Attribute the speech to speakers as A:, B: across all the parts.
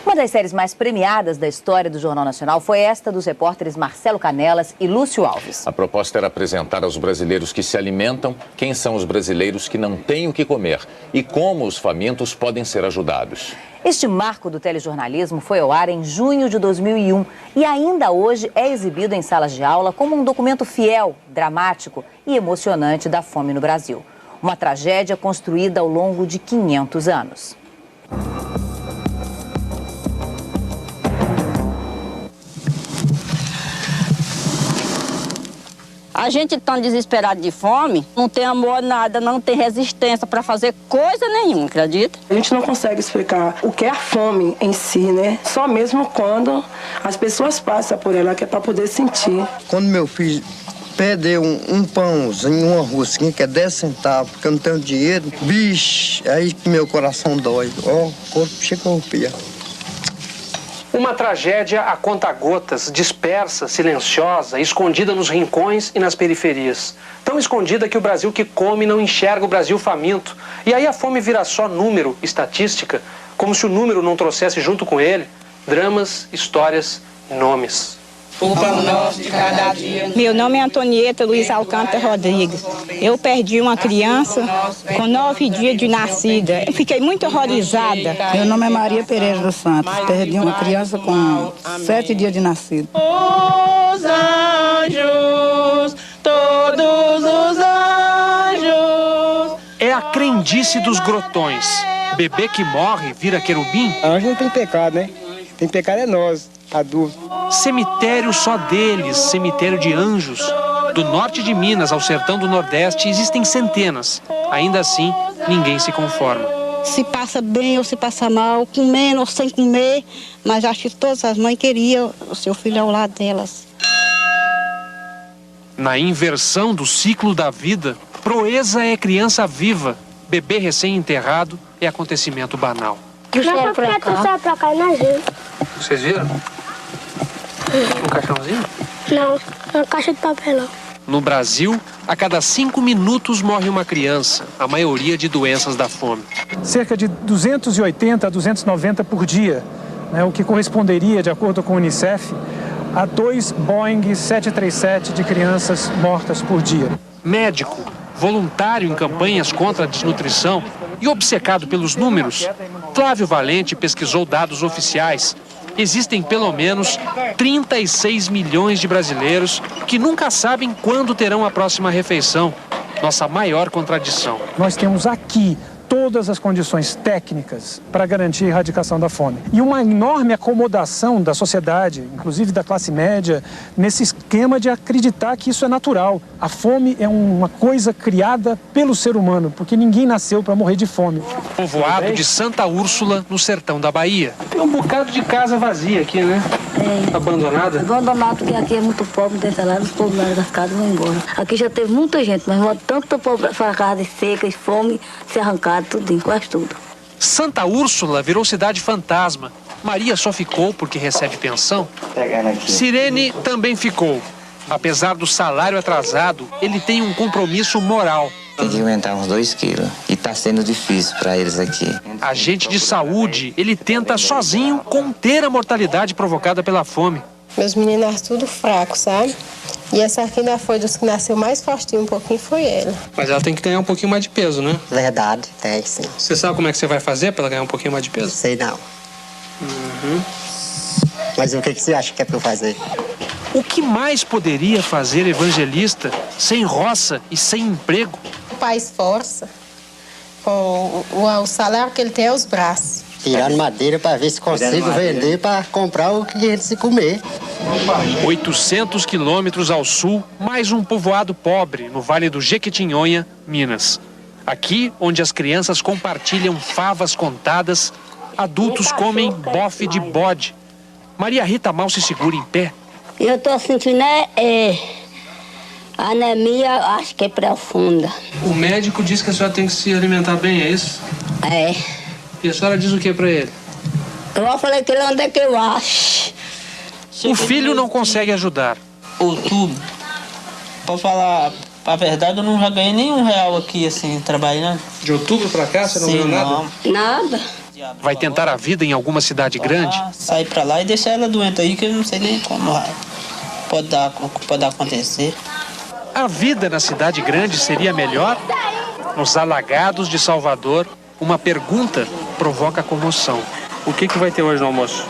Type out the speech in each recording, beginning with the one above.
A: Uma das séries mais premiadas da história do Jornal Nacional foi esta dos repórteres Marcelo Canelas e Lúcio Alves.
B: A proposta era apresentar aos brasileiros que se alimentam quem são os brasileiros que não têm o que comer e como os famintos podem ser ajudados.
A: Este marco do telejornalismo foi ao ar em junho de 2001 e ainda hoje é exibido em salas de aula como um documento fiel, dramático e emocionante da fome no Brasil. Uma tragédia construída ao longo de 500 anos.
C: A gente tão desesperado de fome, não tem amor nada, não tem resistência para fazer coisa nenhuma, acredita?
D: A gente não consegue explicar o que é a fome em si, né? Só mesmo quando as pessoas passam por ela, que é para poder sentir.
E: Quando meu filho perdeu um pãozinho, uma rosquinha que é 10 centavos, porque eu não tenho dinheiro, vixe, aí que meu coração dói. Ó, o corpo chega a arrepiar.
F: Uma tragédia a conta-gotas, dispersa, silenciosa, escondida nos rincões e nas periferias. Tão escondida que o Brasil que come não enxerga o Brasil faminto. E aí a fome vira só número, estatística, como se o número não trouxesse junto com ele dramas, histórias e nomes.
G: O pão nosso de cada dia.
C: Meu nome é Antonieta Luiz Alcântara Rodrigues. Eu perdi uma criança com 9 dias de nascida. Eu fiquei muito horrorizada.
H: Meu nome é Maria Pereira dos Santos. Perdi uma criança com 7 dias de nascido.
G: Os anjos, todos os anjos.
F: É a crendice dos grotões. Bebê que morre vira querubim.
I: Anjo não tem pecado, né? Tem pecado é nós, adultos.
F: Cemitério só deles, cemitério de anjos. Do norte de Minas ao sertão do Nordeste existem centenas. Ainda assim, ninguém se conforma.
C: Se passa bem ou se passa mal, comendo ou sem comer, mas acho que todas as mães queriam o seu filho ao lado delas.
F: Na inversão do ciclo da vida, proeza é criança viva, bebê recém-enterrado é acontecimento banal.
J: Não, porque tu sai pra cá, não viu?
F: Vocês viram? Um caixãozinho?
J: Não, uma caixa de papelão.
F: No Brasil, a cada 5 minutos morre uma criança, a maioria de doenças da fome.
K: Cerca de 280 a 290 por dia, né, o que corresponderia, de acordo com o Unicef, a 2 Boeing 737 de crianças mortas por dia.
F: Médico, voluntário em campanhas contra a desnutrição e obcecado pelos números, Flávio Valente pesquisou dados oficiais. Existem pelo menos 36 milhões de brasileiros que nunca sabem quando terão a próxima refeição. Nossa maior contradição.
K: Nós temos aqui todas as condições técnicas para garantir a erradicação da fome. E uma enorme acomodação da sociedade, inclusive da classe média, nesse esquema de acreditar que isso é natural. A fome é uma coisa criada pelo ser humano, porque ninguém nasceu para morrer de fome.
F: Povoado de Santa Úrsula, no sertão da Bahia. Tem um bocado de casa vazia aqui, né?
L: É.
F: Abandonada?
L: Abandonado, porque aqui é muito pobre, não tem salário, os povos lá das casas vão embora. Aqui já teve muita gente, mas tanto povo para casa seca e fome, se arrancado, tudinho, quase tudo.
F: Santa Úrsula virou cidade fantasma. Maria só ficou porque recebe pensão. Sirene também ficou. Apesar do salário atrasado, ele tem um compromisso moral.
M: Tem que aumentar uns 2 quilos. E tá sendo difícil para eles aqui.
F: Agente de saúde, ele tenta sozinho conter a mortalidade provocada pela fome.
N: Meus meninos eram tudo fracos, sabe? E essa aqui ainda foi dos que nasceu mais fortinho um pouquinho, foi ela.
F: Mas ela tem que ganhar um pouquinho mais de peso, né?
N: Verdade, tem sim.
F: Você sabe como é que você vai fazer para ela ganhar um pouquinho mais de peso?
N: Sei não. Mas o que você acha que é para eu fazer?
F: O que mais poderia fazer evangelista sem roça e sem emprego?
N: O pai esforça. O salário que ele tem é os braços.
O: Tirando madeira para ver se consigo vender para comprar o que eles se comer.
F: 800 quilômetros ao sul, mais um povoado pobre no Vale do Jequitinhonha, Minas. Aqui, onde as crianças compartilham favas contadas, adultos comem bofe de bode. Maria Rita mal se segura em pé.
L: Eu tô sentindo anemia, acho que é profunda.
F: O médico diz que a senhora tem que se alimentar bem, é isso?
L: É.
F: E a senhora diz o que pra ele?
L: Eu falei que ele onde é que eu acho.
F: O filho não consegue ajudar.
G: Outubro, pra falar a verdade, eu não já ganhei nenhum real aqui, assim, trabalhando.
F: De outubro pra cá, você não ganhou nada?
L: Nada.
F: Vai tentar a vida em alguma cidade grande?
G: Sair pra lá e deixar ela doente aí, que eu não sei nem como pode acontecer.
F: A vida na cidade grande seria melhor? Nos alagados de Salvador, uma pergunta provoca comoção.
P: O que vai ter hoje no almoço?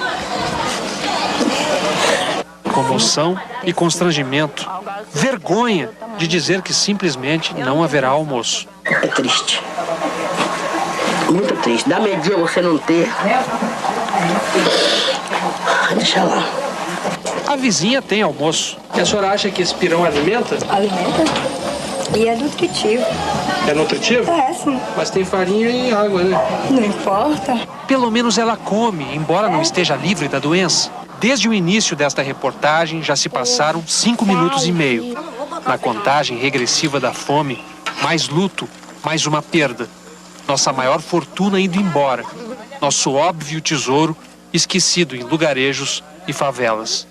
F: Comoção e constrangimento. Vergonha de dizer que simplesmente não haverá almoço.
Q: É triste. Muito triste. Dá medinha você não ter. Deixa lá.
F: A vizinha tem almoço. E a senhora acha que esse pirão alimenta?
R: Alimenta. E é nutritivo.
F: É nutritivo?
R: É, sim.
F: Mas tem farinha e água, né?
R: Não importa.
F: Pelo menos ela come, embora não esteja livre da doença. Desde o início desta reportagem, já se passaram 5 minutos e meio. Na contagem regressiva da fome, mais luto, mais uma perda. Nossa maior fortuna indo embora. Nosso óbvio tesouro esquecido em lugarejos e favelas.